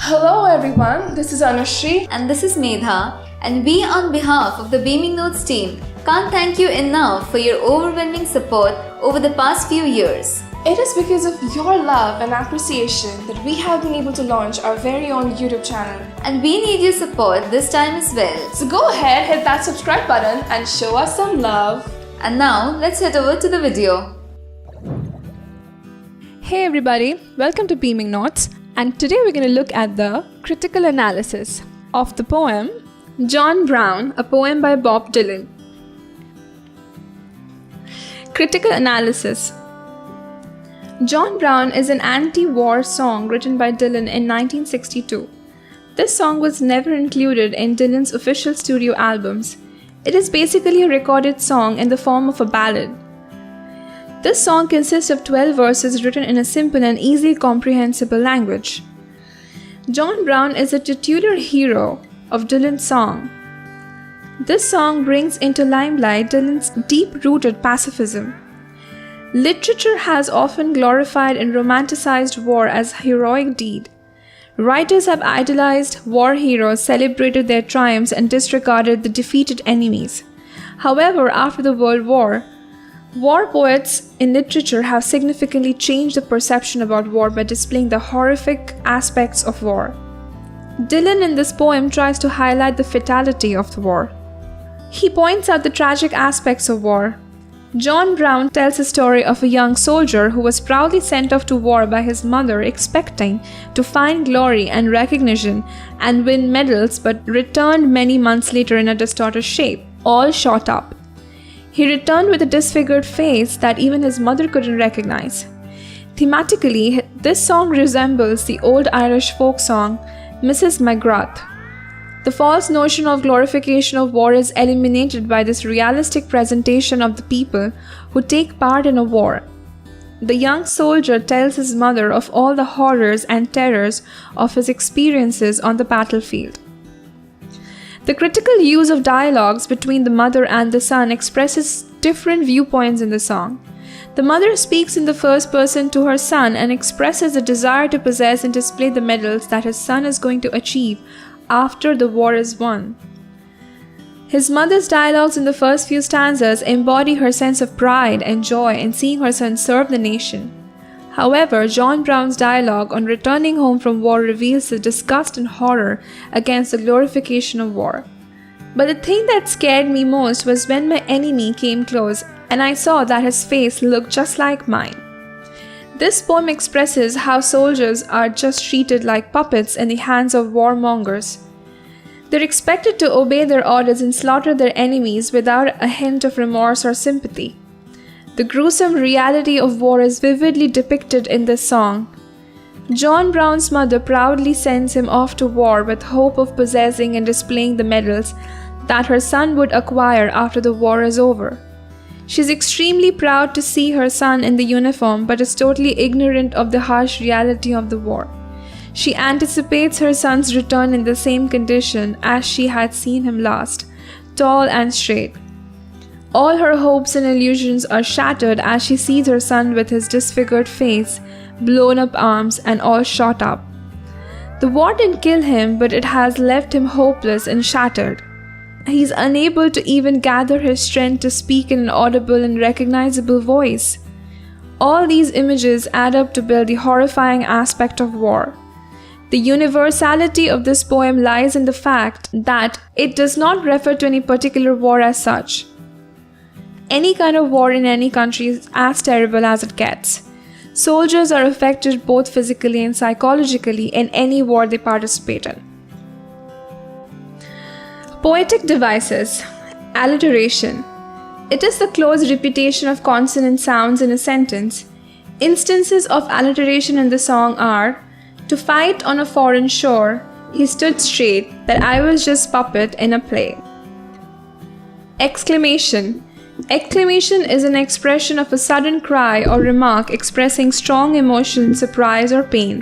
Hello everyone, this is Anushree And this is Medha, and we on behalf of the Beaming Notes team can't thank you enough for your overwhelming support over the past few years. It is because of your love and appreciation that we have been able to launch our very own YouTube channel. And we need your support this time as well. So go ahead, hit that subscribe button and show us some love. And now, let's head over to the video. Hey everybody, welcome to Beaming Notes, and today we're going to look at the critical analysis of the poem John Brown, a poem by Bob Dylan. Critical analysis. John Brown is an anti-war song written by Dylan in 1962. This song was never included in Dylan's official studio albums. It is basically a recorded song in the form of a ballad. This song consists of 12 verses written in a simple and easily comprehensible language. John Brown is a titular hero of Dylan's song. This song brings into limelight Dylan's deep-rooted pacifism. Literature has often glorified and romanticized war as a heroic deed. Writers have idealized war heroes, celebrated their triumphs, and disregarded the defeated enemies. However, after the World War, war poets in literature have significantly changed the perception about war by displaying the horrific aspects of war. Dylan in this poem tries to highlight the fatality of the war. He points out the tragic aspects of war. John Brown tells a story of a young soldier who was proudly sent off to war by his mother, expecting to find glory and recognition and win medals, but returned many months later in a distorted shape, all shot up. He returned with a disfigured face that even his mother couldn't recognize. Thematically, this song resembles the old Irish folk song, Mrs. McGrath. The false notion of glorification of war is eliminated by this realistic presentation of the people who take part in a war. The young soldier tells his mother of all the horrors and terrors of his experiences on the battlefield. The critical use of dialogues between the mother and the son expresses different viewpoints in the song. The mother speaks in the first person to her son and expresses a desire to possess and display the medals that his son is going to achieve after the war is won. His mother's dialogues in the first few stanzas embody her sense of pride and joy in seeing her son serve the nation. However, John Brown's dialogue on returning home from war reveals the disgust and horror against the glorification of war. But the thing that scared me most was when my enemy came close and I saw that his face looked just like mine. This poem expresses how soldiers are just treated like puppets in the hands of warmongers. They're expected to obey their orders and slaughter their enemies without a hint of remorse or sympathy. The gruesome reality of war is vividly depicted in this song. John Brown's mother proudly sends him off to war with hope of possessing and displaying the medals that her son would acquire after the war is over. She is extremely proud to see her son in the uniform but is totally ignorant of the harsh reality of the war. She anticipates her son's return in the same condition as she had seen him last, tall and straight. All her hopes and illusions are shattered as she sees her son with his disfigured face, blown up arms, and all shot up. The war didn't kill him, but it has left him hopeless and shattered. He's unable to even gather his strength to speak in an audible and recognizable voice. All these images add up to build the horrifying aspect of war. The universality of this poem lies in the fact that it does not refer to any particular war as such. Any kind of war in any country is as terrible as it gets. Soldiers are affected both physically and psychologically in any war they participate in. Poetic devices. Alliteration. It is the close repetition of consonant sounds in a sentence. Instances of alliteration in the song are: to fight on a foreign shore, he stood straight, that I was just puppet in a play. Exclamation. Exclamation is an expression of a sudden cry or remark expressing strong emotion, surprise, or pain.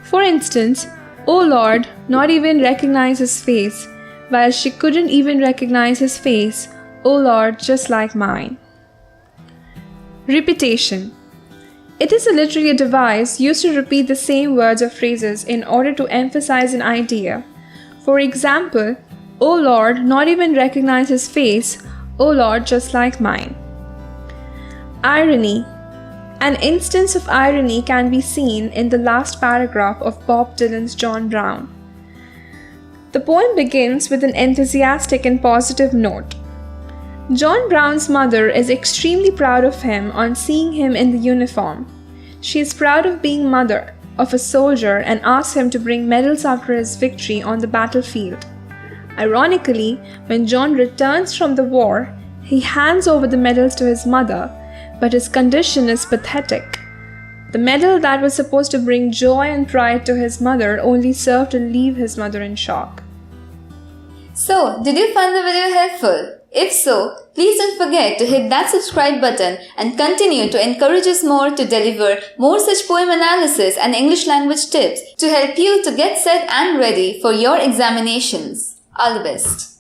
For instance, "Oh Lord," not even recognize his face, while she couldn't even recognize his face. "Oh Lord, just like mine." Repetition. It is a literary device used to repeat the same words or phrases in order to emphasize an idea. For example, "O Lord, not even recognize his face, O Lord, just like mine." Irony. An instance of irony can be seen in the last paragraph of Bob Dylan's John Brown. The poem begins with an enthusiastic and positive note. John Brown's mother is extremely proud of him on seeing him in the uniform. She is proud of being mother of a soldier and asks him to bring medals after his victory on the battlefield. Ironically, when John returns from the war, he hands over the medals to his mother, but his condition is pathetic. The medal that was supposed to bring joy and pride to his mother only served to leave his mother in shock. So, did you find the video helpful? If so, please don't forget to hit that subscribe button and continue to encourage us more to deliver more such poem analysis and English language tips to help you to get set and ready for your examinations. All the best.